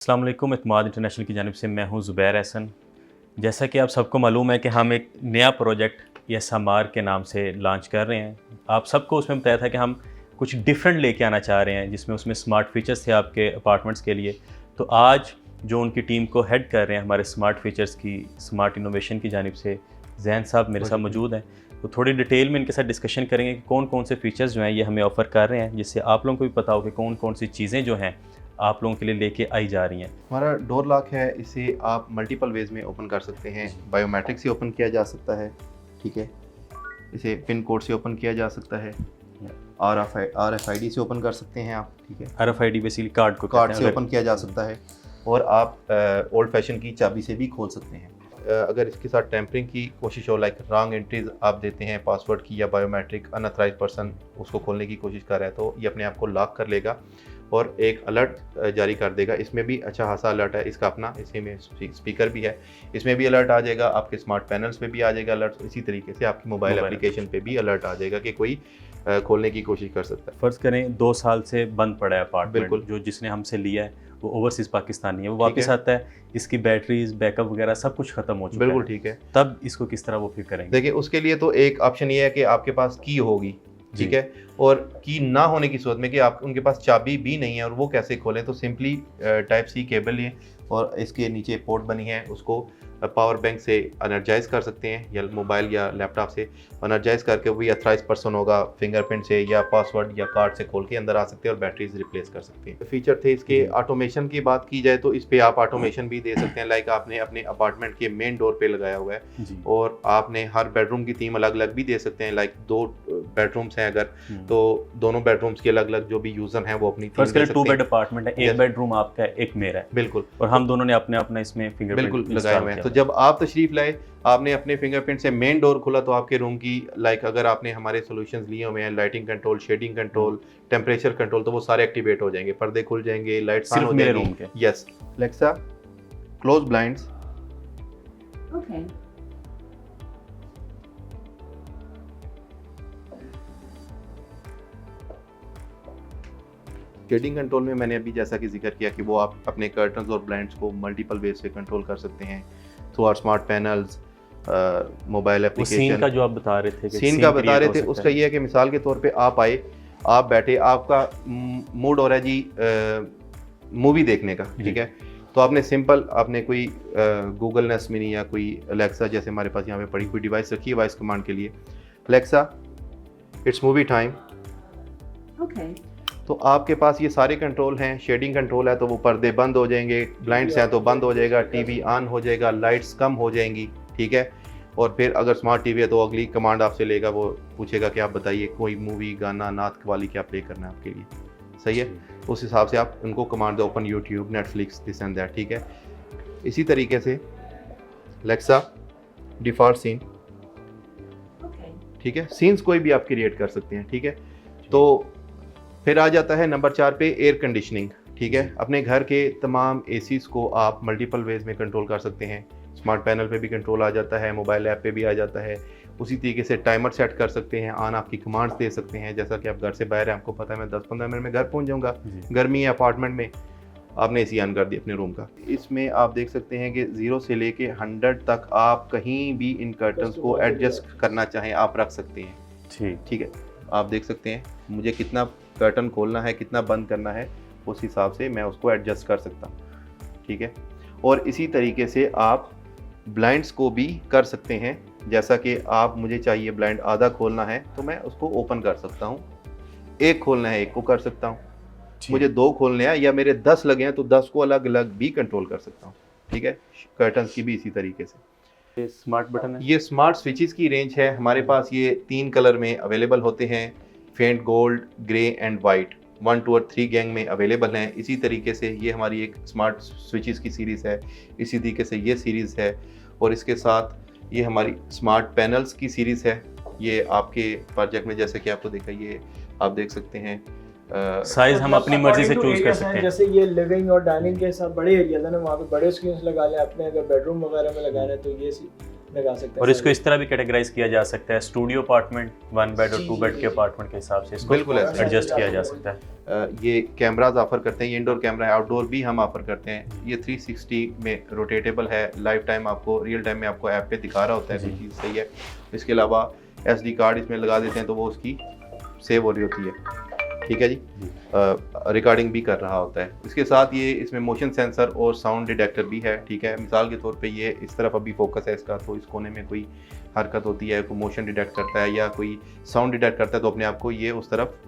अस्सलाम वालेकुम। इत्माद इंटरनेशनल की जानिब से मैं हूं ज़ुबैर एहसन। जैसा कि आप सबको मालूम है कि हम एक नया प्रोजेक्ट एसएमआर के नाम से लॉन्च कर रहे हैं। आप सबको उसमें बताया था कि हम कुछ डिफरेंट लेके आना चाह रहे हैं, जिसमें उसमें स्मार्ट फीचर्स थे आपके अपार्टमेंट्स के लिए। तो आज जो उनकी टीम को हेड कर रहे हैं हमारे स्मार्ट फीचर्स की, स्मार्ट इनोवेशन की जानिब से जैन साहब मेरे साथ मौजूद हैं। तो थोड़ी डिटेल में इनके साथ डिस्कशन करेंगे कि कौन कौन से फीचर्स जो हैं ये हमें ऑफ़र कर रहे हैं, जिससे आप लोगों को भी पता हो कि कौन कौन सी चीज़ें जो हैं आप लोगों के लिए लेके आई जा रही हैं। हमारा डोर लॉक है, इसे आप मल्टीपल वेज में ओपन कर सकते हैं। बायोमेट्रिक से ओपन किया जा सकता है, ठीक है। इसे पिन कोड से ओपन किया जा सकता है। RFID से ओपन कर सकते हैं आप, ठीक है। RFID बेसिकली कार्ड से ओपन किया जा सकता है। और आप ओल्ड फैशन की चाबी से भी खोल सकते हैं। अगर इसके साथ टैंपरिंग की कोशिश हो, लाइक रॉन्ग एंट्रीज आप देते हैं पासवर्ड की या बायोमेट्रिक, अनऑथराइज्ड पर्सन उसको खोलने की कोशिश कर रहा है, तो ये अपने आप को लॉक कर लेगा और एक अलर्ट जारी कर देगा। इसमें भी अच्छा खासा अलर्ट है इसका अपना, इसमें स्पीकर भी है, इसमें भी अलर्ट आ जाएगा। आपके स्मार्ट पैनल्स पे भी आ जाएगा अलर्ट। इसी तरीके से आपकी मोबाइल एप्लीकेशन पे भी अलर्ट आ जाएगा कि कोई खोलने की कोशिश कर सकता है। फ़र्ज़ करें 2 साल से बंद पड़ा है अपार्टमेंट, बिल्कुल। जो जिसने हमसे लिया है वो ओवरसीज़ पाकिस्तानी है, वो वापस आता है, इसकी बैटरीज बैकअप वगैरह सब कुछ ख़त्म हो चुका है। बिल्कुल ठीक है। तब इसको किस तरह वो फिर करेंगे? देखिए, उसके लिए तो एक ऑप्शन ये है कि आपके पास की होगी, ठीक है। और की ना होने की सूरत में कि आप उनके पास चाबी भी नहीं है और वो कैसे खोलें, तो सिंपली टाइप सी केबल लें और इसके नीचे पोर्ट बनी है, उसको पावर बैंक से एनर्जाइज कर सकते हैं या मोबाइल या लैपटॉप से एनर्जाइज करके वही अथराइज पर्सन होगा, फिंगरप्रिंट से या पासवर्ड या कार्ड से खोल के अंदर आ सकते हैं और बैटरीज रिप्लेस कर सकते हैं। फीचर थे इसके। ऑटोमेशन की बात की जाए तो इस पे आप ऑटोमेशन भी दे सकते हैं। लाइक आपने अपने अपार्टमेंट के मेन डोर पे लगाया हुआ है और आपने हर बेडरूम की थीम अलग अलग भी दे सकते हैं। लाइक 2 बेडरूम्स हैं अगर, तो दोनों बेडरूम्स की अलग अलग जो भी यूजर हैं वो अपनी थीम दे सकते हैं। 2 बेड अपार्टमेंट है, एक बेडरूम आपका है, एक मेरा है। बिल्कुल। और हम दोनों ने अपने अपना इसमें फिंगरप्रिंट बिल्कुल लगाए हुए हैं। तो जब आप तशरीफ लाए, आपने अपने फिंगरप्रिंट से मेन डोर खोला, तो आपके रूम की लाइक अगर आपने हमारे सॉल्यूशंस लिए हुए हैं, lighting control, shading control, temperature control, तो वो सारे एक्टिवेट हो जाएंगे। पर्दे खुल जाएंगे, लाइट्स ऑन हो मेरे जाएंगी। रूम के। Yes. Alexa, close blinds. Okay. Shading control में मैंने अभी जैसा कि जिक्र किया कि वो आप अपने कर्टन्स और ब्लाइंड्स को मल्टीपल वेज से कंट्रोल कर सकते हैं through our smart panels, mobile application. Scene का जो आप बता रहे थे कि सीन का बता रहे थे, उसका ये है कि मिसाल के तौर पे आप आए, आप बैठे, आपका मूड हो रहा है जी मूवी देखने का, ठीक है। तो आपने सिंपल आपने कोई गूगल नेस्ट मिनी या कोई अलेक्सा, जैसे हमारे पास यहाँ पे पड़ी कोई डिवाइस रखी है वॉइस कमांड के लिए, Alexa it's movie time. Okay. तो आपके पास ये सारे कंट्रोल हैं। शेडिंग कंट्रोल है तो वो पर्दे बंद हो जाएंगे, ब्लाइंड्स हैं तो बंद हो जाएगा, टीवी ऑन हो जाएगा, लाइट्स कम हो जाएंगी, ठीक है। और फिर अगर स्मार्ट टीवी है तो अगली कमांड आपसे लेगा, वो पूछेगा कि आप बताइए कोई मूवी, गाना, नात कवाली क्या प्ले करना है आपके लिए, सही है। उस हिसाब से आप उनको कमांड दो, open YouTube, Netflix, this and that, ठीक है। इसी तरीके से अलेक्सा डिफॉल्ट सीन, Okay. ठीक है। सीन्स कोई भी आप क्रिएट कर सकते हैं, ठीक है। तो फिर आ जाता है नंबर 4 पे एयर कंडीशनिंग, ठीक है। अपने घर के तमाम एसीज को आप मल्टीपल वेज में कंट्रोल कर सकते हैं। स्मार्ट पैनल पे भी कंट्रोल आ जाता है, मोबाइल ऐप पे भी आ जाता है। उसी तरीके से टाइमर सेट कर सकते हैं, ऑन आपकी कमांड्स दे सकते हैं। जैसा कि आप घर से बाहर हैं, आपको पता है मैं 10-15 मिनट में घर पहुंच जाऊंगा, गर्मी है अपार्टमेंट में, आपने एसी ऑन कर दिया अपने रूम का। इसमें आप देख सकते हैं कि 0 से लेके 100 तक आप कहीं भी इन कर्टन्स को एडजस्ट करना चाहें आप रख सकते हैं, ठीक है। आप देख सकते हैं मुझे कितना कर्टन खोलना है, कितना बंद करना है, उस हिसाब से मैं उसको एडजस्ट कर सकता हूँ, ठीक है। और इसी तरीके से आप ब्लाइंड्स को भी कर सकते हैं। जैसा कि आप मुझे चाहिए ब्लाइंड आधा खोलना है तो मैं उसको ओपन कर सकता हूँ, एक खोलना है एक को कर सकता हूँ, मुझे 2 खोलने हैं या मेरे 10 लगे हैं तो 10 को अलग अलग भी कंट्रोल कर सकता हूँ, ठीक है। कर्टन्स की भी इसी तरीके से। स्मार्ट बटन है, ये स्मार्ट स्विचेस की रेंज है हमारे पास। ये 3 कलर में अवेलेबल होते हैं, फेंट गोल्ड, ग्रे एंड वाइट। 1, 2 और 3 गैंग में अवेलेबल हैं। इसी तरीके से ये हमारी एक स्मार्ट स्विचेस की सीरीज़ है, इसी तरीके से ये सीरीज़ है। और इसके साथ ये हमारी स्मार्ट पैनल्स की सीरीज़ है। ये आपके प्रोजेक्ट में जैसे कि आपको देखा, ये आप देख सकते हैं साइज हम अपनी मर्जी से चूज कर सकते हैं। जैसे ये लिविंग और डाइनिंग के साथ बड़े एरियाज है ना, वहाँ पे बड़े स्क्रीन लगा लें। अपने अगर बेडरूम वगैरह में लगाना है तो ये लगा सकते हैं। और इसको इस तरह भी कैटेगराइज किया जा सकता है, स्टूडियो अपार्टमेंट, 1 बेड और जी, 2 जी, बेड जी, के जी। अपार्टमेंट के हिसाब से इसको बिल्कुल ऐसा एडजस्ट किया जा सकता है। ये कैमराज ऑफर करते हैं, ये इंडोर कैमरा है, आउटडोर भी हम ऑफर करते हैं। ये 360 में रोटेटेबल है, लाइव टाइम आपको रियल टाइम में आपको ऐप पे दिखा रहा होता है कोई जी। चीज़ सही है। इसके अलावा SD कार्ड इसमें लगा देते हैं तो वो उसकी सेव हो रही होती है, ठीक है जी। रिकॉर्डिंग भी कर रहा होता है। इसके साथ ये इसमें मोशन सेंसर और साउंड डिटेक्टर भी है, ठीक है। मिसाल के तौर पे ये इस तरफ अभी फोकस है इसका, तो इस कोने में कोई हरकत होती है, कोई मोशन डिटेक्ट करता है या कोई साउंड डिटेक्ट करता है तो अपने आप को ये उस तरफ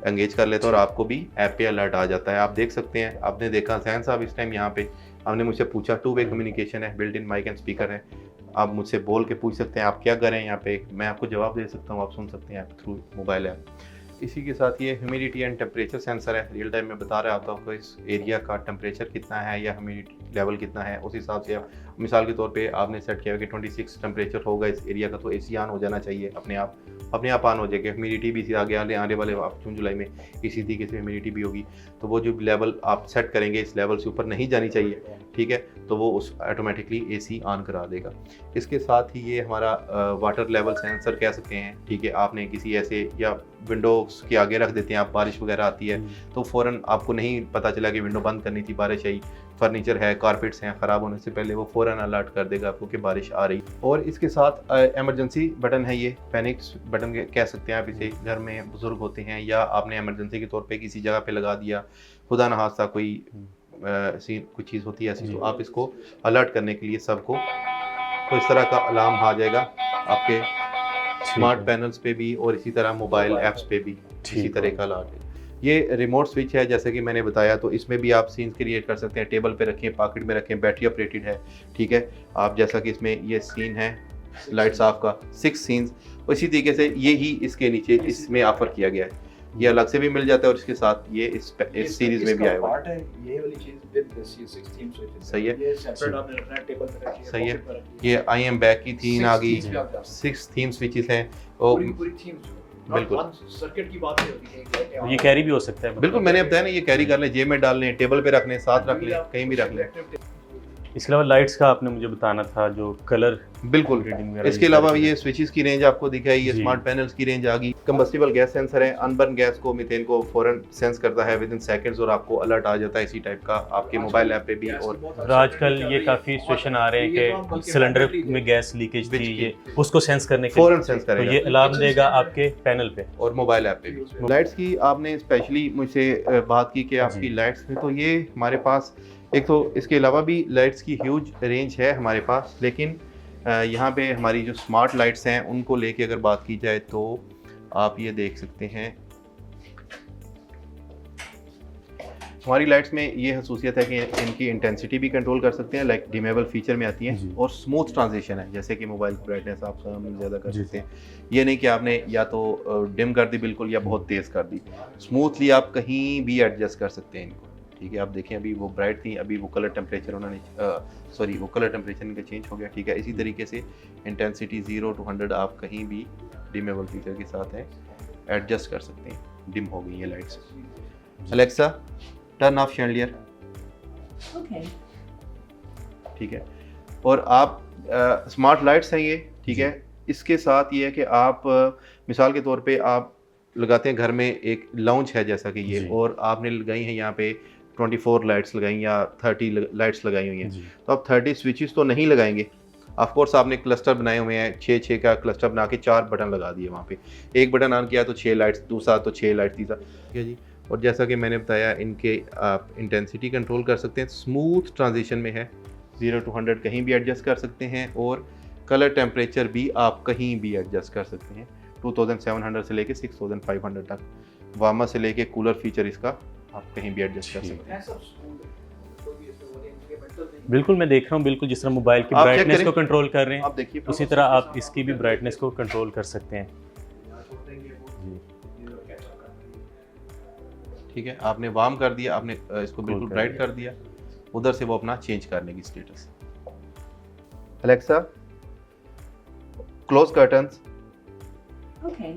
एंगेज कर लेता है और आपको भी ऐप पे अलर्ट आ जाता है। आप देख सकते हैं, आपने देखा सैन साहब इस टाइम यहाँ पे आपने मुझसे पूछा, 2 वे कम्युनिकेशन है, built in mic and speaker है। आप मुझसे बोल के पूछ सकते हैं आप क्या करें यहाँ पे, मैं आपको जवाब दे सकता हूँ, आप सुन सकते हैं ऐप थ्रू मोबाइल ऐप। इसी के साथ ये ह्यूमिडिटी एंड टेम्परेचर सेंसर है, रियल टाइम में बता रहा है आपको इस एरिया का टेम्परेचर कितना है या ह्यूमिडिटी लेवल कितना है। उस हिसाब से आप मिसाल के तौर पे आपने सेट किया है कि 26 टेम्परेचर होगा इस एरिया का, तो AC ऑन हो जाना चाहिए, अपने आप ऑन हो जाएगा। ह्यूमिडिटी भी आगे आने वाले जून जुलाई में इसी तरीके से ह्यूमिडिटी भी होगी, तो वो जो लेवल आप सेट करेंगे इस लेवल से ऊपर नहीं जानी चाहिए, ठीक है, तो वो उस ऑटोमेटिकली AC ऑन करा देगा। इसके साथ ही ये हमारा वाटर लेवल सेंसर कह सकते हैं, ठीक है। आपने किसी ऐसे या विंडोज के आगे रख देते हैं आप, बारिश वगैरह आती है तो फ़ौरन आपको नहीं पता चला कि विंडो बंद करनी थी, बारिश आई, फर्नीचर है, कारपेट्स हैं, ख़राब होने से पहले वो फ़ौरन अलर्ट कर देगा आपको कि बारिश आ रही। और इसके साथ इमरजेंसी बटन है, ये पैनिक बटन कह सकते हैं आप इसे। घर में बुज़ुर्ग होते हैं या आपने इमरजेंसी के तौर पे किसी जगह पे लगा दिया, खुदा न खास्ता कोई ऐसी कुछ चीज़ होती है ऐसी, तो आप इसको अलर्ट करने के लिए सबको तो इस तरह का अलार्म आ जाएगा आपके स्मार्ट पैनल्स पे भी और इसी तरह मोबाइल ऐप्स पे भी इसी तरह का अलर्ट है। ये रिमोट स्विच है, जैसे कि मैंने बताया, तो इसमें भी आप सीन्स क्रिएट कर सकते हैं, टेबल पे रखें, पॉकेट में रखें, बैटरी ऑपरेटेड है, ठीक है। आप जैसा कि इसमें ये सीन है लाइट्स ऑफ का 6 सीन्स, इसी तरीके से ये ही इसके नीचे इसमें ऑफर किया गया है, ये अलग से भी मिल जाता है और इसके साथ ये इस सीरीज में भी आया हुआ है। ये वाली चीज विद दिस 16 स्विचेस सही है, ये सेपरेट आपने रखना है, टेबल पे रखिए, सही है। pocket पे रखिए। ये आई एम बैक की थीम आ गई, 6 themes 6 थीम स्विचेस हैं और पूरी थीम्स बिल्कुल। सर्किट की बात नहीं होती है, ये कैरी भी हो सकता है। बिल्कुल, मैंने बताया ना, ये कैरी कर लें, जेब में डाल लें, टेबल पे रख लें, साथ रख लें, कहीं भी रख लें। इसके अलावा लाइट्स का आपने मुझे बताना था, जो कलर बिल्कुल। रीडिंग वगैरह इसके अलावा ये स्विचेस की रेंज आपको दिखाई, ये जी। स्मार्ट पैनल्स की रेंज आ गई। कंबस्टिबल गैस सेंसर है, अनबर्न गैस को, मीथेन को फौरन सेंस करता है विद इन सेकंड्स और आपको अलर्ट आ जाता है इसी टाइप का आपके मोबाइल ऐप पे भी। और आजकल ये काफ़ी सिचुएशन आ रहे हैं कि सिलेंडर में गैस लीकेज थी, ये उसको सेंस करने के फौरन सेंस तो करेगा ये अलार्म देगा आपके पैनल पे। और मोबाइल ऐप पे भी। लाइट्स की आपने स्पेशली मुझसे बात की कि आपकी लाइट्स में, तो ये हमारे पास एक तो इसके अलावा भी लाइट्स की ह्यूज रेंज है हमारे पास, लेकिन यहाँ पे हमारी जो स्मार्ट लाइट्स हैं उनको लेके अगर बात की जाए तो आप ये देख सकते हैं हमारी लाइट्स में ये खसूसियत है कि इनकी इंटेंसिटी भी कंट्रोल कर सकते हैं, लाइक डिमेबल फीचर में आती हैं, और स्मूथ ट्रांजिशन है, जैसे कि मोबाइल की ब्राइटनेस आप कम ज़्यादा कर सकते हैं। ये नहीं कि आपने या तो डिम कर दी बिल्कुल या बहुत तेज़ कर दी, स्मूथली आप कहीं भी एडजस्ट कर सकते हैं इनको, ठीक है। आप देखें अभी वो ब्राइट थी, अभी वो कलर टेम्परेचर उन्होंने वो कलर टेम्परेचर इनका चेंज हो गया, ठीक है। इसी तरीके से इंटेंसिटी 0 to 100 आप कहीं भी डिमेबल फीचर के साथ है एडजस्ट कर सकते हैं। डिम हो गई है lights. Alexa turn off chandelier, Okay. ठीक है। और आप स्मार्ट लाइट्स हैं ये, ठीक है। इसके साथ ये है कि आप मिसाल के तौर पे आप लगाते हैं घर में एक लाउंज है जैसा कि ये, और आपने लगाई हैं यहाँ पे 24 लाइट्स लगाई या 30 लाइट्स लगाई हुई हैं, तो आप 30 स्विचेस तो नहीं लगाएंगे। ऑफ कोर्स आपने क्लस्टर बनाए हुए हैं, 6 का क्लस्टर बना के 4 बटन लगा दिए वहाँ पे, एक बटन ऑन किया तो 6 लाइट्स, दूसरा तो 6 लाइट्स, तीसरा, ठीक है जी। और जैसा कि मैंने बताया इनके आप इंटेंसिटी कंट्रोल कर सकते हैं, स्मूथ ट्रांजिशन में है, 0 to 100 कहीं भी एडजस्ट कर सकते हैं, और कलर टेम्परेचर भी आप कहीं भी एडजस्ट कर सकते हैं। 2700 से लेके 6500 तक, वार्मर से लेके कूलर फीचर इसका आप कहीं भी एडजस्ट कर सकते हैं। बिल्कुल मैं देख रहा हूँ, बिल्कुल जिस तरह मोबाइल की आप check ब्राइटनेस करें। को कंट्रोल कर रहे हैं आप देखिए उसी तरह आप इसकी भी ब्राइटनेस को कंट्रोल कर सकते हैं। ठीक है, आपने वार्म कर दिया, आपने इसको बिल्कुल कर ब्राइट दिया। कर दिया, उधर से वो अपना चेंज करने की status. Alexa close curtains, Okay.